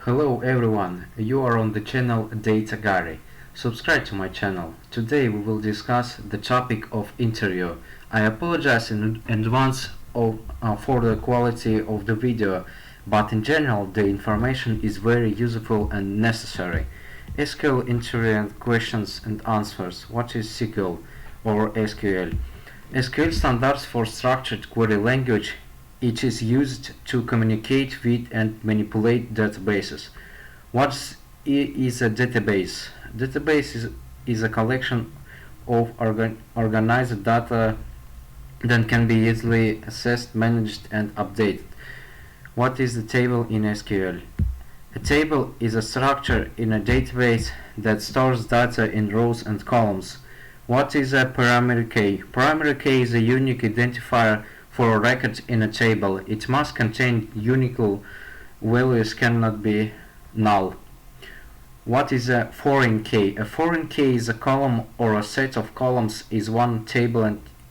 Hello everyone, you are on the channel Data Gary. Subscribe to my channel. Today we will discuss the topic of interview. I apologize in advance for the quality of the video, but in general the information is very useful and necessary. SQL interview and questions and answers. What is SQL or SQL? SQL stands for Structured Query Language. It is used to communicate with and manipulate databases. What is a database? Database is a collection of organized data that can be easily accessed, managed, and updated. What is the table in SQL? A table is a structure in a database that stores data in rows and columns. What is a primary key? Primary key is a unique identifier for a record in a table. It must contain unique values, cannot be null. What is a foreign key? A foreign key is a column or a set of columns is one table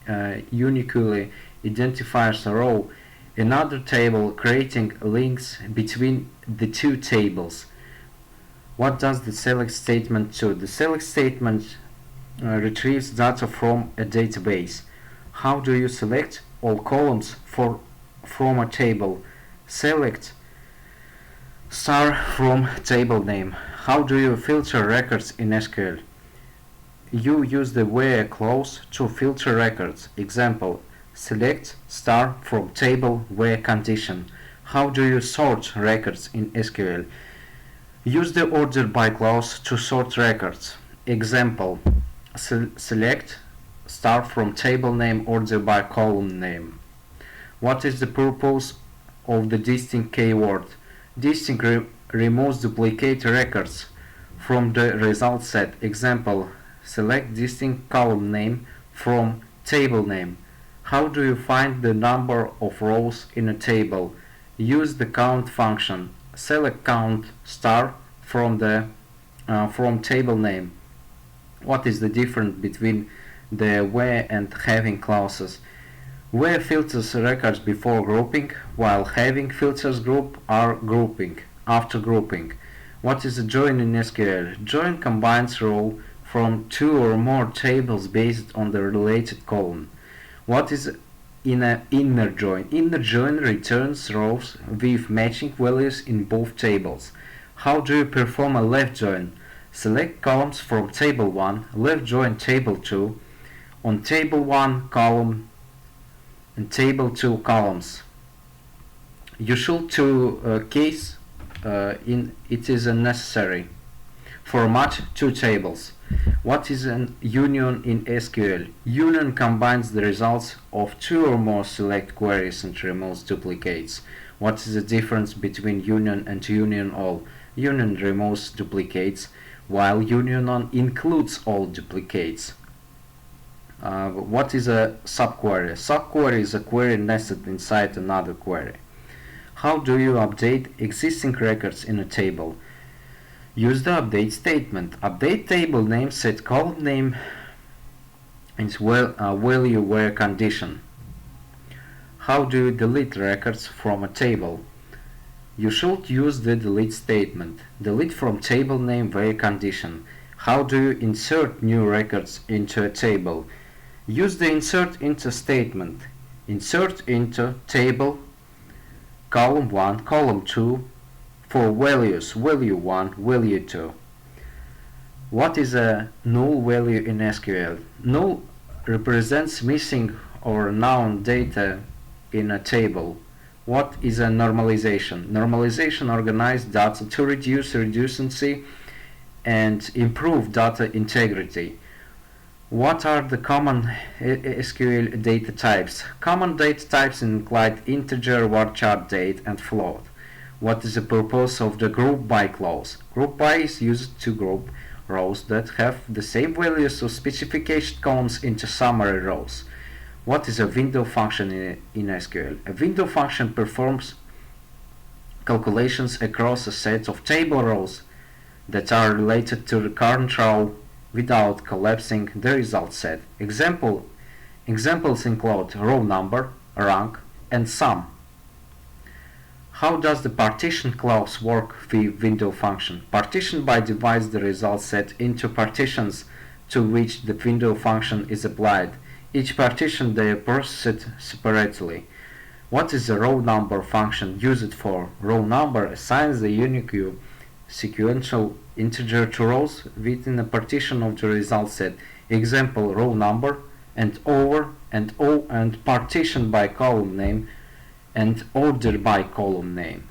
and uniquely identifies a row. Another table creating links between the two tables. What does the select statement do? The select statement retrieves data from a database. How do you select all columns from a table? Select star from table name. How do you filter records in SQL? You use the where clause to filter records. Example, select star from table where condition. How do you sort records in SQL? Use the order by clause to sort records. Example, select star from table name order by column name. What is the purpose of the distinct keyword? Distinct removes duplicate records from the result set. Example, select distinct column name from table name. How do you find the number of rows in a table? Use the count function. Select count star from table name. What is the difference between the where and having clauses? Where filters records before grouping, while having filters group are grouping after grouping. What is a join in SQL? Join combines row from two or more tables based on the related column. What is in an inner join? Inner join returns rows with matching values in both tables. How do you perform a left join? Select columns from table 1, left join table 2, on table 1 column and table 2 columns. You should to case it is necessary. Format two tables. What is an union in SQL? Union combines the results of two or more select queries and removes duplicates. What is the difference between union and union all? Union removes duplicates, while union on includes all duplicates. What is a subquery? Subquery is a query nested inside another query. How do you update existing records in a table? Use the update statement. Update table name, set column name, and value where condition. How do you delete records from a table? You should use the delete statement. Delete from table name where condition. How do you insert new records into a table? Use the insert into statement. Insert into table column 1, column 2 for values, value 1, value 2. What is a null value in SQL? Null represents missing or known data in a table. What is a normalization? Normalization organizes data to reduce redundancy and improve data integrity. What are the common SQL data types? Common data types include integer, varchar, date, and float. What is the purpose of the group by clause? Group by is used to group rows that have the same values of specification columns into summary rows. What is a window function in SQL? A window function performs calculations across a set of table rows that are related to the current row without collapsing the result set. Examples include row number, rank, and sum. How does the partition clause work with window function? Partition by divides the result set into partitions to which the window function is applied. Each partition they are processed separately. What is the row number function used for? Row number assigns the unique sequential integer to rows within a partition of the result set. Example, row number and over and O and partition by column name and order by column name.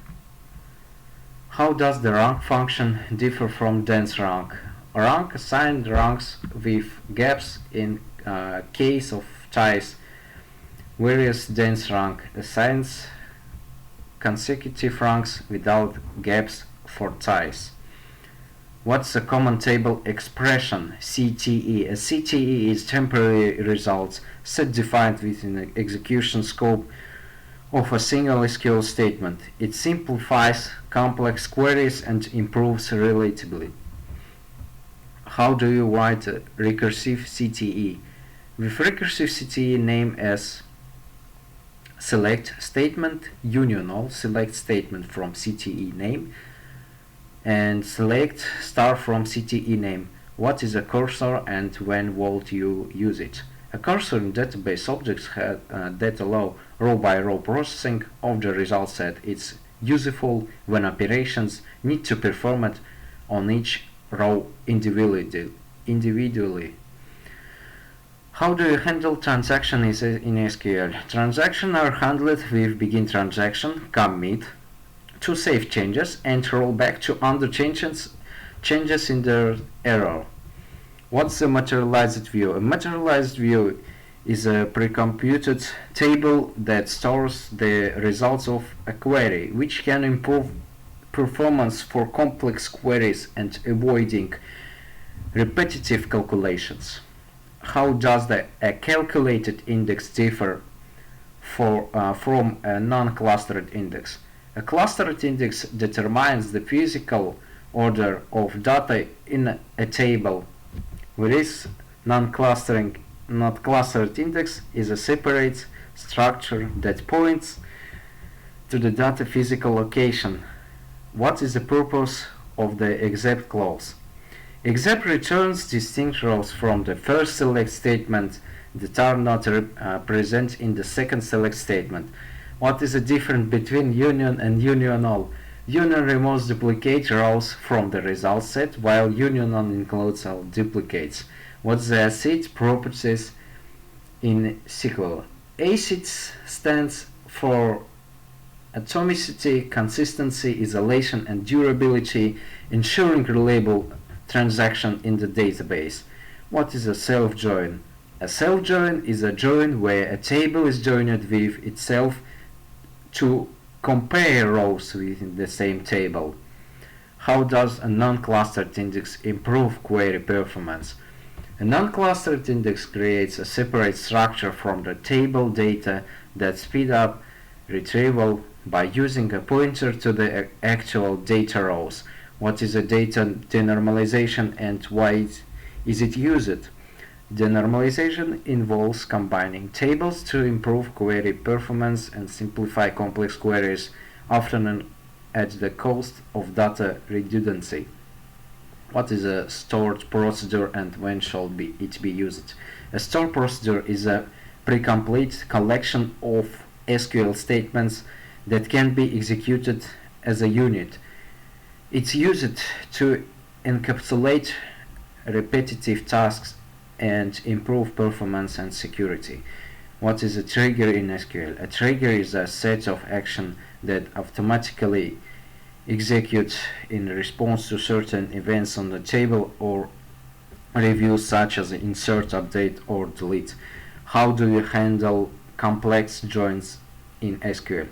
How does the rank function differ from dense rank? Rank assigns ranks with gaps in case of ties, whereas dense rank assigns consecutive ranks without gaps for ties. What's a common table expression? CTE. A CTE is temporary results set defined within the execution scope of a single SQL statement. It simplifies complex queries and improves relatability. How do you write a recursive CTE? With recursive CTE, name as select statement, union all select statement from CTE name, and select star from CTE name. What is a cursor and when would you use it? A cursor in database objects that allow row-by-row processing of the result set. It's useful when operations need to perform it on each row individually. How do you handle transactions in SQL? Transactions are handled with begin transaction, commit, to save changes and roll back to undo changes in their error. What's a materialized view? A materialized view is a pre-computed table that stores the results of a query, which can improve performance for complex queries and avoiding repetitive calculations. How does a calculated index differ from a non-clustered index? A clustered index determines the physical order of data in a table, whereas non-clustered index is a separate structure that points to the data physical location. What is the purpose of the except clause? Except returns distinct rows from the first select statement that are not present in the second select statement. What is the difference between union and union all? Union removes duplicate rows from the result set, while union all includes all duplicates. What's the ACID properties in SQL? ACID stands for atomicity, consistency, isolation, and durability, ensuring reliable transaction in the database. What is a self-join? A self-join is a join where a table is joined with itself to compare rows within the same table. How does a non-clustered index improve query performance? A non-clustered index creates a separate structure from the table data that speed up retrieval by using a pointer to the actual data rows. What is a data denormalization and why is it used? Denormalization involves combining tables to improve query performance and simplify complex queries, often at the cost of data redundancy. What is a stored procedure and when should it be used? A stored procedure is a pre-complete collection of SQL statements that can be executed as a unit. It's used to encapsulate repetitive tasks and improve performance and security. What is a trigger in SQL? A trigger is a set of actions that automatically execute in response to certain events on the table or reviews such as insert, update, or delete. How do you handle complex joins in SQL?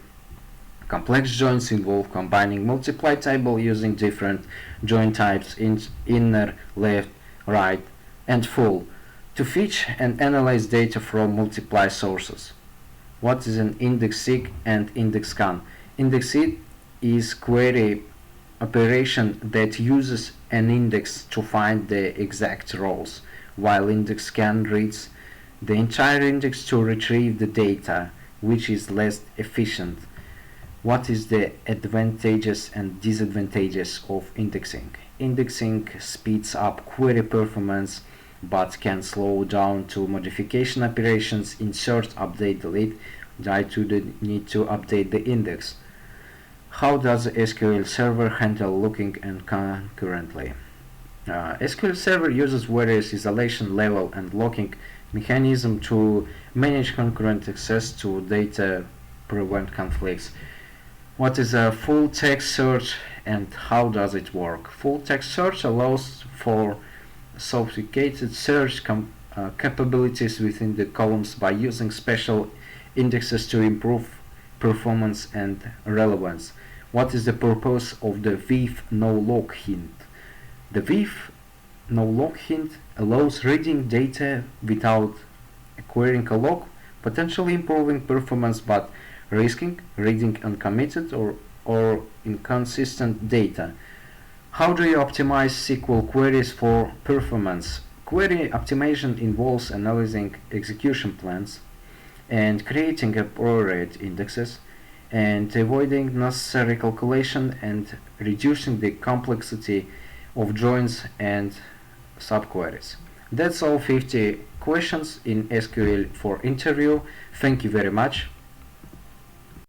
Complex joins involve combining multiply tables using different join types in inner, left, right, and full to fetch and analyze data from multiply sources. What is an index seek and index scan? Index seek is query operation that uses an index to find the exact rows, while index scan reads the entire index to retrieve the data, which is less efficient. What is the advantages and disadvantages of indexing? Indexing speeds up query performance but can slow down to modification operations, insert, update, delete, due to the need to update the index. How does the SQL Server handle looking and concurrently? SQL Server uses various isolation level and locking mechanism to manage concurrent access to data, prevent conflicts. What is a full text search and how does it work? Full text search allows for sophisticated search capabilities within the columns by using special indexes to improve performance and relevance. What is the purpose of the with no log hint? The with no log hint allows reading data without acquiring a log, potentially improving performance but risking reading uncommitted or inconsistent data. How do you optimize SQL queries for performance? Query optimization involves analyzing execution plans and creating appropriate indexes and avoiding necessary calculation and reducing the complexity of joins and subqueries. That's all 50 questions in SQL for interview. Thank you very much.